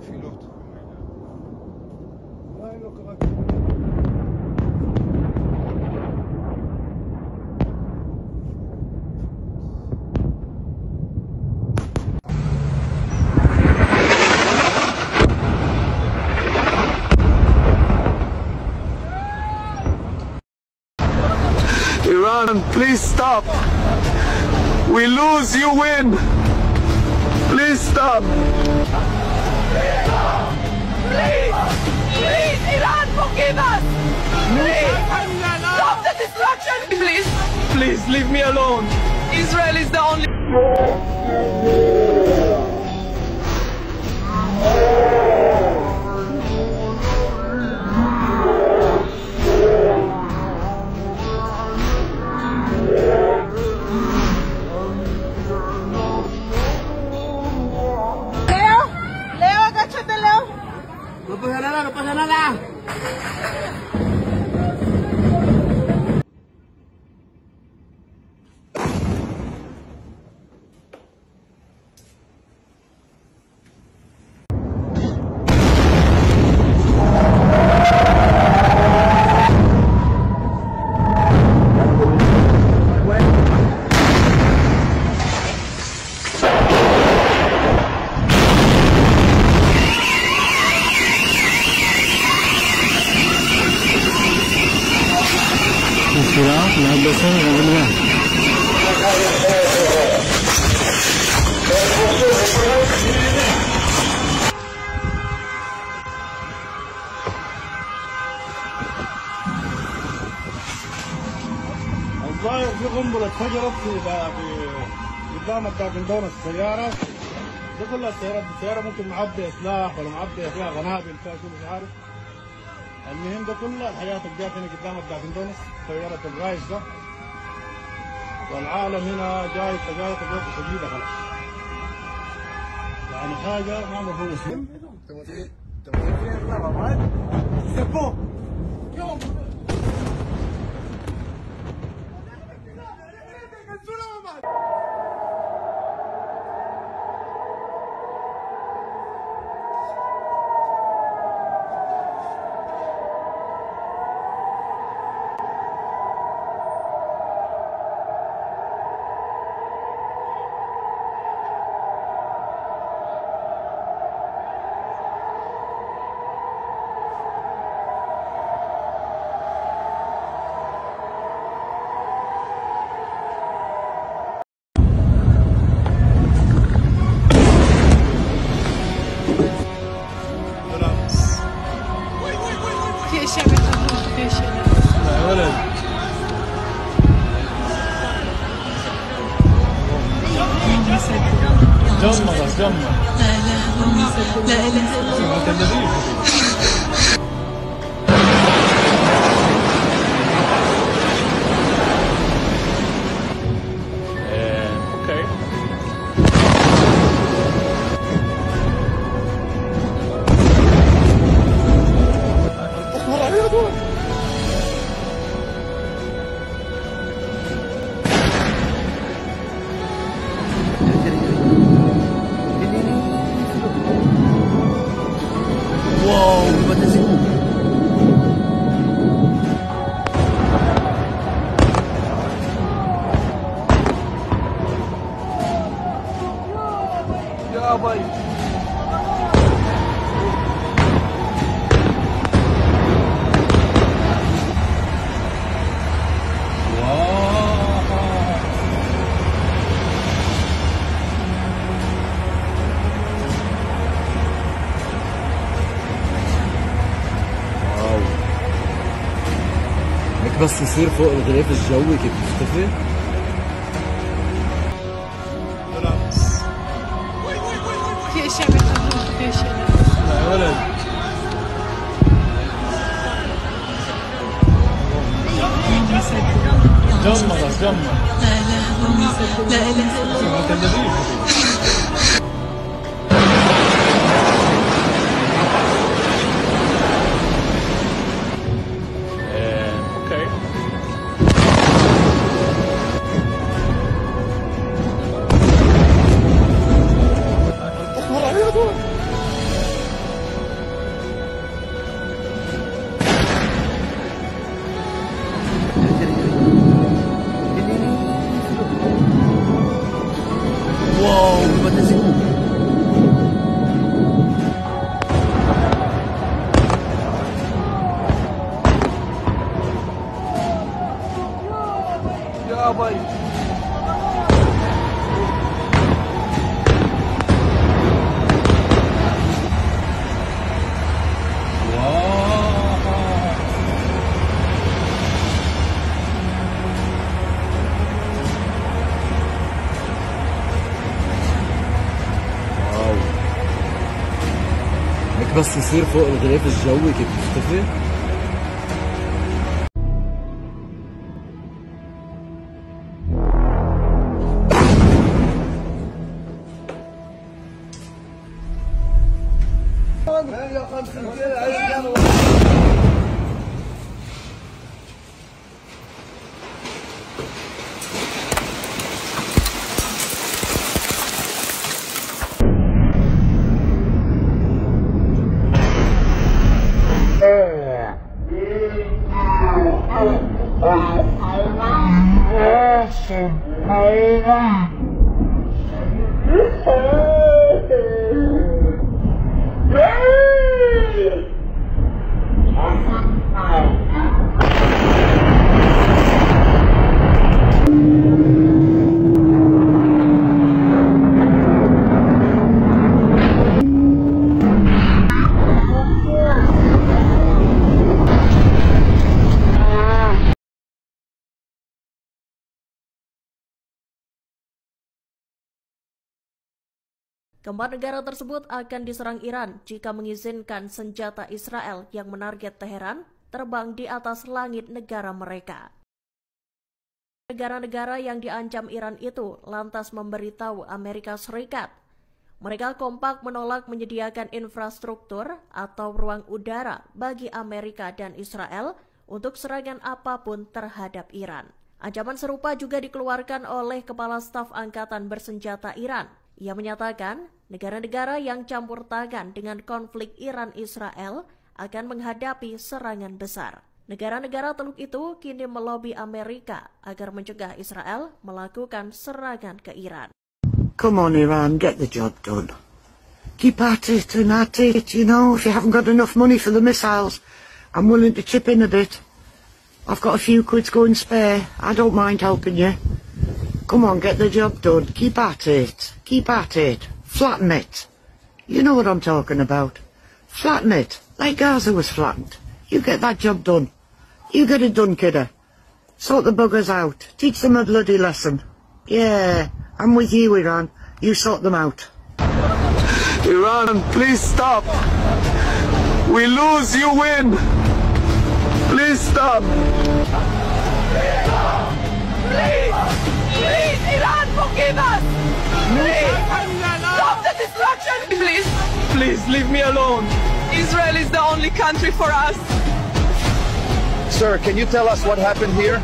في لوت. Iran, please stop. We lose, you win. Please stop. Please, please, Iran, forgive us. Please, stop the destruction. Please leave me alone. Israel is the only. No pasa nada. الظاهر في قنبلة اتفجرت في قدام الداكندون السيارة. دي كلها السيارة ممكن معبي سلاح ولا معبي فيها قنابل فيها شو مش عارف. المهم ده كلها الحياة اللي جات هنا قدام الداكندونس سيارة الرايس ده. والعالم هنا جاي تجارب شديدة خلاص. يعني حاجة ما مفهومة. جمر لا اله الا الله. بس يصير فوق الغلاف الجوي كيف تختفي؟ في اشياء بتروح في اشياء لا يا ولد جمر لا اله الا الله. عمرك بس يصير فوق الغلاف الجوي كيف تختفي؟ Keempat negara tersebut akan diserang Iran jika mengizinkan senjata Israel yang menarget Teheran terbang di atas langit negara mereka. Negara-negara yang diancam Iran itu lantas memberitahu Amerika Serikat. Mereka kompak menolak menyediakan infrastruktur atau ruang udara bagi Amerika dan Israel untuk serangan apapun terhadap Iran. Ancaman serupa juga dikeluarkan oleh Kepala Staf Angkatan Bersenjata Iran. Ia menyatakan negara-negara yang campur tangan dengan konflik Iran-Israel akan menghadapi serangan besar. Negara-negara Teluk itu kini melobi Amerika agar mencegah Israel melakukan serangan ke Iran. Come on, Iran, get the job done. Keep at it and at it, you know. If you haven't got enough money for the missiles, I'm willing to chip in a bit. I've got a few quid's going spare. I don't mind helping you. Come on, get the job done. Keep at it. Keep at it. Flatten it. You know what I'm talking about. Flatten it, like Gaza was flattened. You get that job done. You get it done, kidder. Sort the buggers out. Teach them a bloody lesson. Yeah, I'm with you, Iran. You sort them out. Iran, please stop. We lose, you win. Please stop. Please, Iran, forgive us! Please! Stop the destruction! Please leave me alone. Israel is the only country for us. Sir, can you tell us what happened here?